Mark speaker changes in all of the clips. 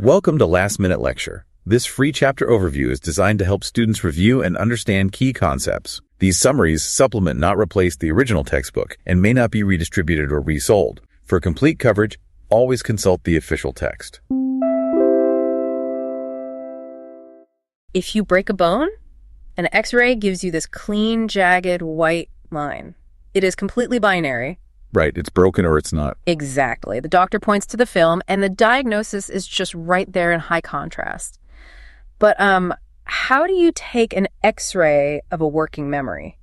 Speaker 1: Welcome to Last Minute Lecture. This free chapter overview is designed to help students review and understand key concepts. These summaries supplement, not replace, the original textbook and may not be redistributed or resold. For complete coverage, always consult the official text.
Speaker 2: If you break a bone, an X-ray gives you this clean, jagged, white line. It is completely binary.
Speaker 1: Right, it's broken or it's not.
Speaker 2: Exactly. The doctor points to the film, and the diagnosis is just right there in high contrast. But how do you take an X-ray of a working memory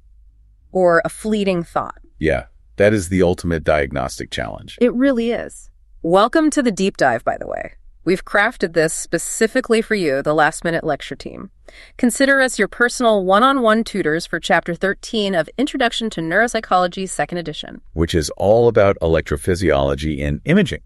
Speaker 2: or a fleeting thought?
Speaker 1: Yeah, that is the ultimate diagnostic challenge.
Speaker 2: It really is. Welcome to the deep dive, by the way. We've crafted this specifically for you, the Last Minute Lecture team. Consider us your personal one-on-one tutors for Chapter 13 of Introduction to Neuropsychology, 2nd edition.
Speaker 1: Which is all about electrophysiology and imaging.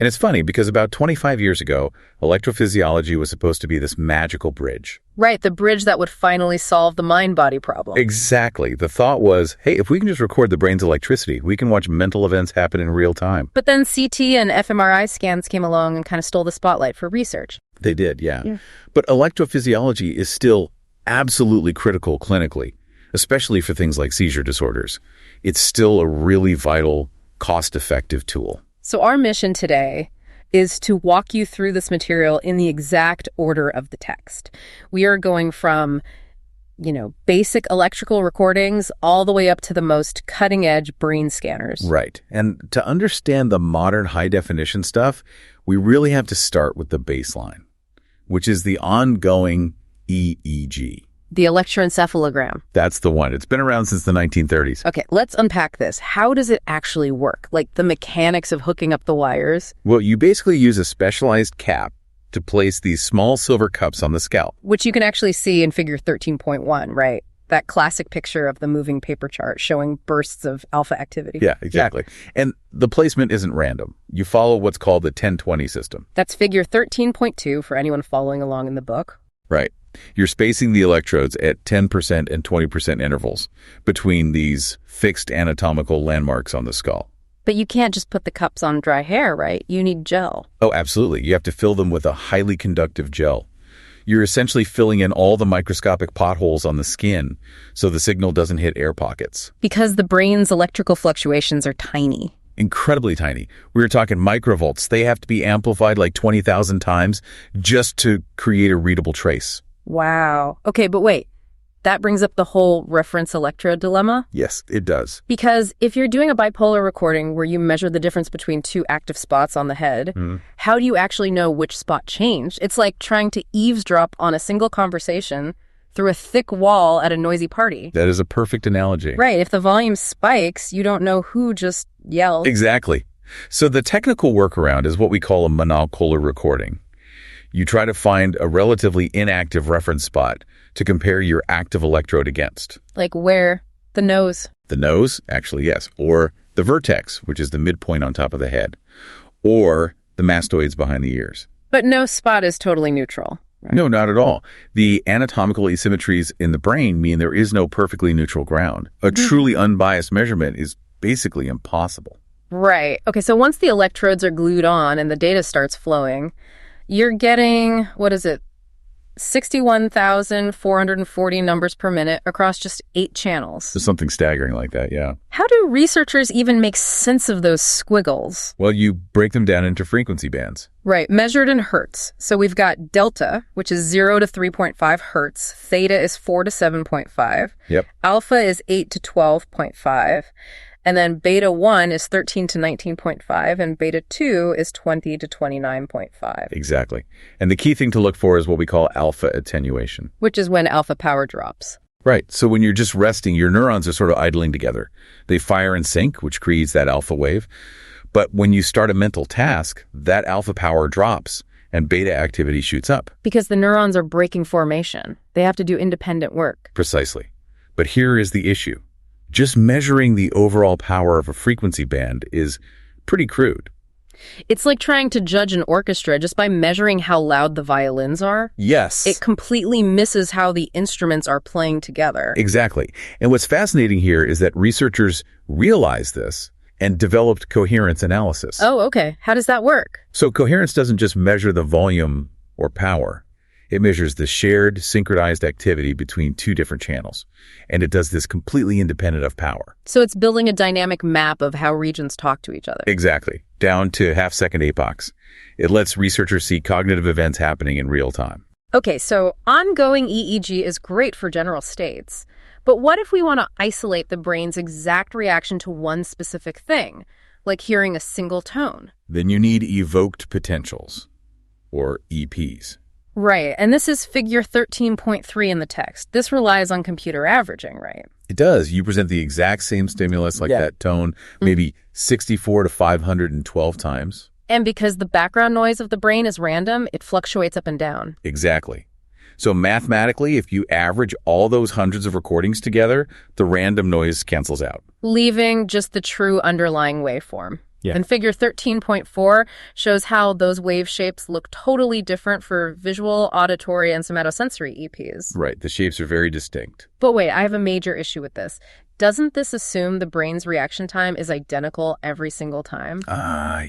Speaker 1: And it's funny because about 25 years ago, electrophysiology was supposed to be this magical bridge.
Speaker 2: Right, the bridge that would finally solve the mind-body problem.
Speaker 1: Exactly. The thought was, hey, if we can just record the brain's electricity, we can watch mental events happen in real time.
Speaker 2: But then CT and fMRI scans came along and kind of stole the spotlight for research.
Speaker 1: They did, yeah. But electrophysiology is still absolutely critical clinically, especially for things like seizure disorders. It's still a really vital, cost-effective tool.
Speaker 2: So our mission today is to walk you through this material in the exact order of the text. We are going from, basic electrical recordings all the way up to the most cutting-edge brain scanners.
Speaker 1: Right. And to understand the modern high-definition stuff, we really have to start with the baseline, which is the ongoing EEG.
Speaker 2: The electroencephalogram.
Speaker 1: That's the one. It's been around since the 1930s.
Speaker 2: Okay, let's unpack this. How does it actually work? Like the mechanics of hooking up the wires?
Speaker 1: Well, you basically use a specialized cap to place these small silver cups on the scalp.
Speaker 2: Which you can actually see in figure 13.1, right? That classic picture of the moving paper chart showing bursts of alpha activity.
Speaker 1: Yeah, exactly. Yeah. And the placement isn't random. You follow what's called the 10-20 system.
Speaker 2: That's figure 13.2 for anyone following along in the book.
Speaker 1: Right. You're spacing the electrodes at 10% and 20% intervals between these fixed anatomical landmarks on the skull.
Speaker 2: But you can't just put the cups on dry hair, right? You need gel.
Speaker 1: Oh, absolutely. You have to fill them with a highly conductive gel. You're essentially filling in all the microscopic potholes on the skin so the signal doesn't hit air pockets.
Speaker 2: Because the brain's electrical fluctuations are tiny.
Speaker 1: Incredibly tiny. We were talking microvolts. They have to be amplified like 20,000 times just to create a readable trace.
Speaker 2: Wow. Okay, but wait. That brings up the whole reference electrode dilemma?
Speaker 1: Yes, it does.
Speaker 2: Because if you're doing a bipolar recording where you measure the difference between two active spots on the head, how do you actually know which spot changed? It's like trying to eavesdrop on a single conversation through a thick wall at a noisy party.
Speaker 1: That is a perfect analogy.
Speaker 2: Right. If the volume spikes, you don't know who just yelled.
Speaker 1: Exactly. So the technical workaround is what we call a monopolar recording. You try to find a relatively inactive reference spot to compare your active electrode against.
Speaker 2: Like where? The nose.
Speaker 1: The nose? Actually, yes. Or the vertex, which is the midpoint on top of the head. Or the mastoids behind the ears.
Speaker 2: But no spot is totally neutral.
Speaker 1: Right? No, not at all. The anatomical asymmetries in the brain mean there is no perfectly neutral ground. A truly unbiased measurement is basically impossible.
Speaker 2: Right. Okay, so once the electrodes are glued on and the data starts flowing, you're getting, 61,440 numbers per minute across just 8 channels.
Speaker 1: There's something staggering like that, yeah.
Speaker 2: How do researchers even make sense of those squiggles?
Speaker 1: Well, you break them down into frequency bands.
Speaker 2: Right, measured in hertz. So we've got delta, which is 0 to 3.5 hertz. Theta is 4 to 7.5.
Speaker 1: Yep.
Speaker 2: Alpha is 8 to 12.5. And then beta 1 is 13 to 19.5, and beta 2 is 20 to 29.5.
Speaker 1: Exactly. And the key thing to look for is what we call alpha attenuation.
Speaker 2: Which is when alpha power drops.
Speaker 1: Right. So when you're just resting, your neurons are sort of idling together. They fire in sync, which creates that alpha wave. But when you start a mental task, that alpha power drops and beta activity shoots up.
Speaker 2: Because the neurons are breaking formation. They have to do independent work.
Speaker 1: Precisely. But here is the issue. Just measuring the overall power of a frequency band is pretty crude.
Speaker 2: It's like trying to judge an orchestra just by measuring how loud the violins are.
Speaker 1: Yes.
Speaker 2: It completely misses how the instruments are playing together.
Speaker 1: Exactly. And what's fascinating here is that researchers realize this and developed coherence analysis.
Speaker 2: Oh, okay. How does that work?
Speaker 1: So coherence doesn't just measure the volume or power. It measures the shared, synchronized activity between two different channels. And it does this completely independent of power.
Speaker 2: So it's building a dynamic map of how regions talk to each other.
Speaker 1: Exactly. Down to half-second epochs. It lets researchers see cognitive events happening in real time.
Speaker 2: Okay, so ongoing EEG is great for general states. But what if we want to isolate the brain's exact reaction to one specific thing, like hearing a single tone?
Speaker 1: Then you need evoked potentials, or EPs.
Speaker 2: Right, and this is figure 13.3 in the text. This relies on computer averaging, right?
Speaker 1: It does. You present the exact same stimulus, like that tone, maybe 64 to 512 times.
Speaker 2: And because the background noise of the brain is random, it fluctuates up and down.
Speaker 1: Exactly. So mathematically, if you average all those hundreds of recordings together, the random noise cancels out.
Speaker 2: Leaving just the true underlying waveform.
Speaker 1: Yeah.
Speaker 2: And figure 13.4 shows how those wave shapes look totally different for visual, auditory, and somatosensory EPs.
Speaker 1: Right. The shapes are very distinct.
Speaker 2: But wait, I have a major issue with this. Doesn't this assume the brain's reaction time is identical every single time?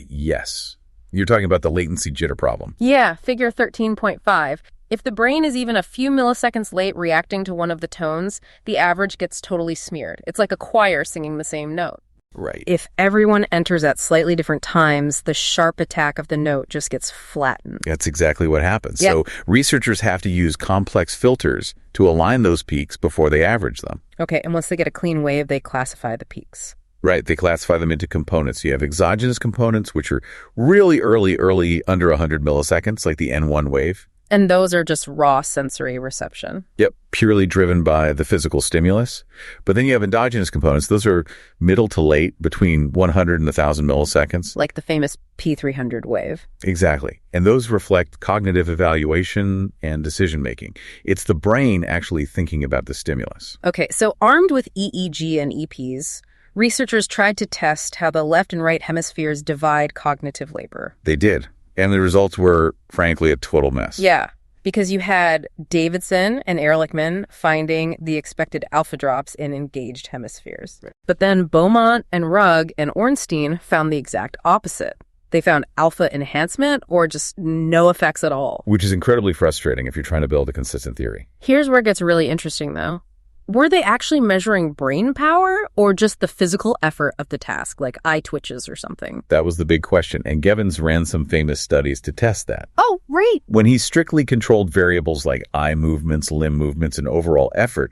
Speaker 1: Yes. You're talking about the latency jitter problem.
Speaker 2: Yeah, figure 13.5. If the brain is even a few milliseconds late reacting to one of the tones, the average gets totally smeared. It's like a choir singing the same note.
Speaker 1: Right.
Speaker 2: If everyone enters at slightly different times, the sharp attack of the note just gets flattened.
Speaker 1: That's exactly what happens.
Speaker 2: Yeah.
Speaker 1: So researchers have to use complex filters to align those peaks before they average them.
Speaker 2: Okay, and once they get a clean wave, they classify the peaks.
Speaker 1: Right. They classify them into components. You have exogenous components, which are really early, under 100 milliseconds, like the N1 wave.
Speaker 2: And those are just raw sensory reception.
Speaker 1: Yep, purely driven by the physical stimulus. But then you have endogenous components. Those are middle to late, between 100 and 1,000 milliseconds.
Speaker 2: Like the famous P300 wave.
Speaker 1: Exactly. And those reflect cognitive evaluation and decision-making. It's the brain actually thinking about the stimulus.
Speaker 2: Okay, so armed with EEG and EPs, researchers tried to test how the left and right hemispheres divide cognitive labor.
Speaker 1: They did. And the results were, frankly, a total mess.
Speaker 2: Yeah, because you had Davidson and Ehrlichman finding the expected alpha drops in engaged hemispheres. Right. But then Beaumont and Rugg and Ornstein found the exact opposite. They found alpha enhancement or just no effects at all.
Speaker 1: Which is incredibly frustrating if you're trying to build a consistent theory.
Speaker 2: Here's where it gets really interesting, though. Were they actually measuring brain power or just the physical effort of the task, like eye twitches or something?
Speaker 1: That was the big question, and Gevins ran some famous studies to test that.
Speaker 2: Oh, right.
Speaker 1: When he strictly controlled variables like eye movements, limb movements, and overall effort,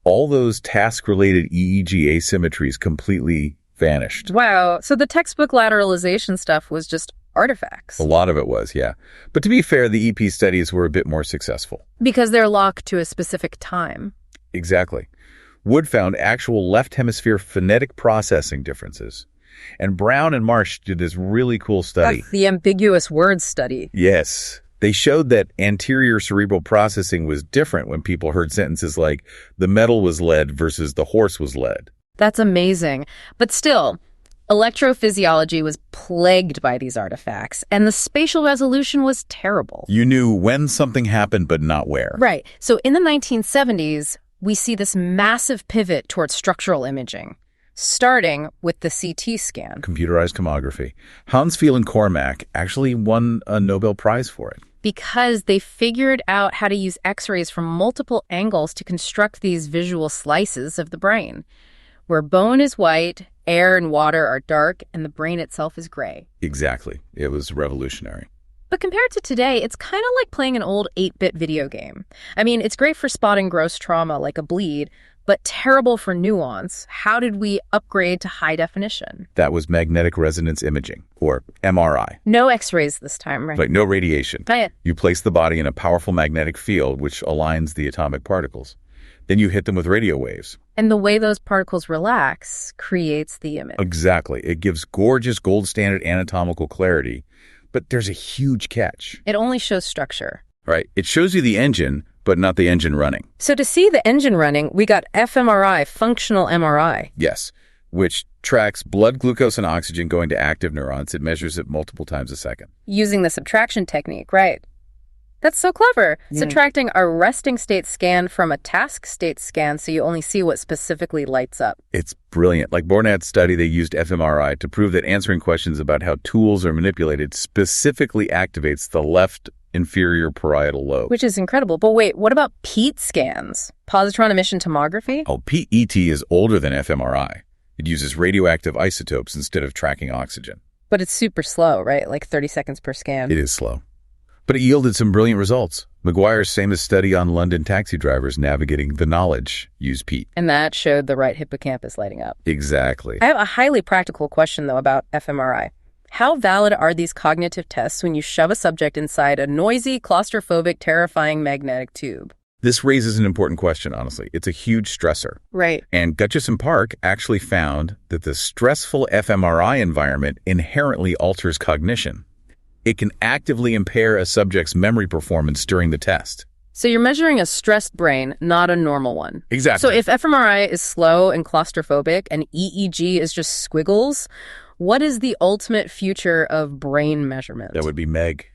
Speaker 1: all those task-related EEG asymmetries completely vanished.
Speaker 2: Wow. So the textbook lateralization stuff was just artifacts.
Speaker 1: A lot of it was, yeah. But to be fair, the EP studies were a bit more successful.
Speaker 2: Because they're locked to a specific time.
Speaker 1: Exactly. Wood found actual left hemisphere phonetic processing differences. And Brown and Marsh did this really cool study.
Speaker 2: That's the ambiguous words study.
Speaker 1: Yes. They showed that anterior cerebral processing was different when people heard sentences like, the metal was lead versus the horse was led.
Speaker 2: That's amazing. But still, electrophysiology was plagued by these artifacts, and the spatial resolution was terrible.
Speaker 1: You knew when something happened, but not where.
Speaker 2: Right. So in the 1970s, we see this massive pivot towards structural imaging, starting with the CT scan.
Speaker 1: Computerized tomography. Hansfield and Cormack actually won a Nobel Prize for it.
Speaker 2: Because they figured out how to use X-rays from multiple angles to construct these visual slices of the brain, where bone is white, air and water are dark, and the brain itself is gray.
Speaker 1: Exactly. It was revolutionary.
Speaker 2: But compared to today, it's kind of like playing an old 8-bit video game. I mean, it's great for spotting gross trauma like a bleed, but terrible for nuance. How did we upgrade to high definition?
Speaker 1: That was magnetic resonance imaging, or MRI.
Speaker 2: No X-rays this time, right?
Speaker 1: Like no radiation.
Speaker 2: Right.
Speaker 1: You place the body in a powerful magnetic field which aligns the atomic particles. Then you hit them with radio waves.
Speaker 2: And the way those particles relax creates the image.
Speaker 1: Exactly. It gives gorgeous gold standard anatomical clarity, but there's a huge catch.
Speaker 2: It only shows structure.
Speaker 1: Right. It shows you the engine, but not the engine running.
Speaker 2: So to see the engine running, we got fMRI, functional MRI.
Speaker 1: Yes, which tracks blood glucose and oxygen going to active neurons. It measures it multiple times a second.
Speaker 2: Using the subtraction technique, right? That's so clever.
Speaker 1: Yeah.
Speaker 2: Subtracting a resting state scan from a task state scan so you only see what specifically lights up.
Speaker 1: It's brilliant. Like Bornat's study, they used fMRI to prove that answering questions about how tools are manipulated specifically activates the left inferior parietal lobe.
Speaker 2: Which is incredible. But wait, what about PET scans? Positron emission tomography?
Speaker 1: Oh, PET is older than fMRI. It uses radioactive isotopes instead of tracking oxygen.
Speaker 2: But it's super slow, right? Like 30 seconds per scan.
Speaker 1: It is slow. But it yielded some brilliant results. McGuire's famous study on London taxi drivers navigating the knowledge used PET.
Speaker 2: And that showed the right hippocampus lighting up.
Speaker 1: Exactly.
Speaker 2: I have a highly practical question, though, about fMRI. How valid are these cognitive tests when you shove a subject inside a noisy, claustrophobic, terrifying magnetic tube?
Speaker 1: This raises an important question, honestly. It's a huge stressor.
Speaker 2: Right.
Speaker 1: And Gutchison Park actually found that the stressful fMRI environment inherently alters cognition. It can actively impair a subject's memory performance during the test.
Speaker 2: So you're measuring a stressed brain, not a normal one.
Speaker 1: Exactly.
Speaker 2: So if fMRI is slow and claustrophobic and EEG is just squiggles, what is the ultimate future of brain measurement?
Speaker 1: That would be MEG,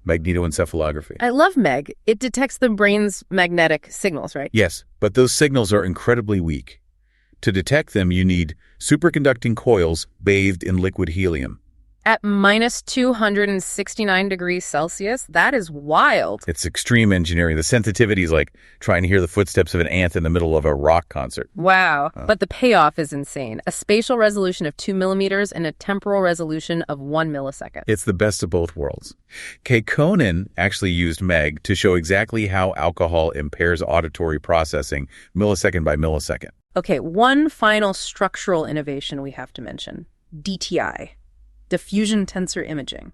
Speaker 1: magnetoencephalography.
Speaker 2: I love MEG. It detects the brain's magnetic signals, right?
Speaker 1: Yes, but those signals are incredibly weak. To detect them, you need superconducting coils bathed in liquid helium.
Speaker 2: At minus 269 degrees Celsius? That is wild.
Speaker 1: It's extreme engineering. The sensitivity is like trying to hear the footsteps of an ant in the middle of a rock concert.
Speaker 2: Wow. But the payoff is insane. A spatial resolution of 2 millimeters and a temporal resolution of 1 millisecond.
Speaker 1: It's the best of both worlds. Kay Conan actually used MEG to show exactly how alcohol impairs auditory processing millisecond by millisecond.
Speaker 2: Okay, one final structural innovation we have to mention. DTI. Diffusion tensor imaging,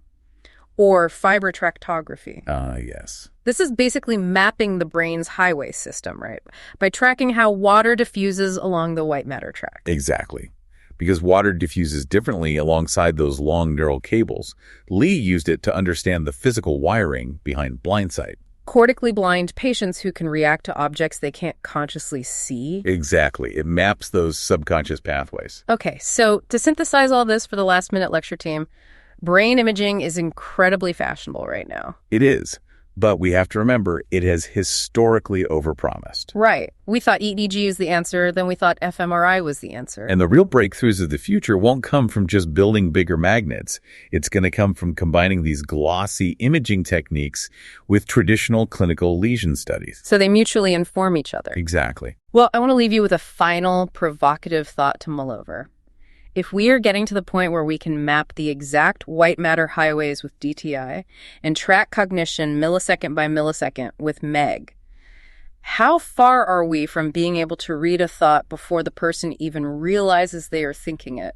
Speaker 2: or fiber tractography.
Speaker 1: Yes.
Speaker 2: This is basically mapping the brain's highway system, right? By tracking how water diffuses along the white matter tract.
Speaker 1: Exactly. Because water diffuses differently alongside those long neural cables. Lee used it to understand the physical wiring behind blindsight.
Speaker 2: Cortically blind patients who can react to objects they can't consciously see.
Speaker 1: Exactly. It maps those subconscious pathways.
Speaker 2: Okay, so to synthesize all this for the last minute lecture team, brain imaging is incredibly fashionable right now.
Speaker 1: It is. But we have to remember, it has historically overpromised.
Speaker 2: Right. We thought EEG is the answer, then we thought fMRI was the answer.
Speaker 1: And the real breakthroughs of the future won't come from just building bigger magnets. It's going to come from combining these glossy imaging techniques with traditional clinical lesion studies.
Speaker 2: So they mutually inform each other.
Speaker 1: Exactly.
Speaker 2: Well, I want to leave you with a final provocative thought to mull over. If we are getting to the point where we can map the exact white matter highways with DTI and track cognition millisecond by millisecond with MEG, how far are we from being able to read a thought before the person even realizes they are thinking it?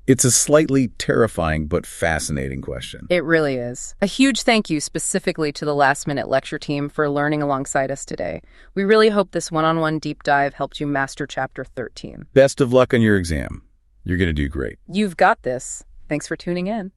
Speaker 1: It's a slightly terrifying but fascinating question.
Speaker 2: It really is. A huge thank you specifically to the Last Minute Lecture team for learning alongside us today. We really hope this one-on-one deep dive helped you master Chapter 13.
Speaker 1: Best of luck on your exam. You're going to do great.
Speaker 2: You've got this. Thanks for tuning in.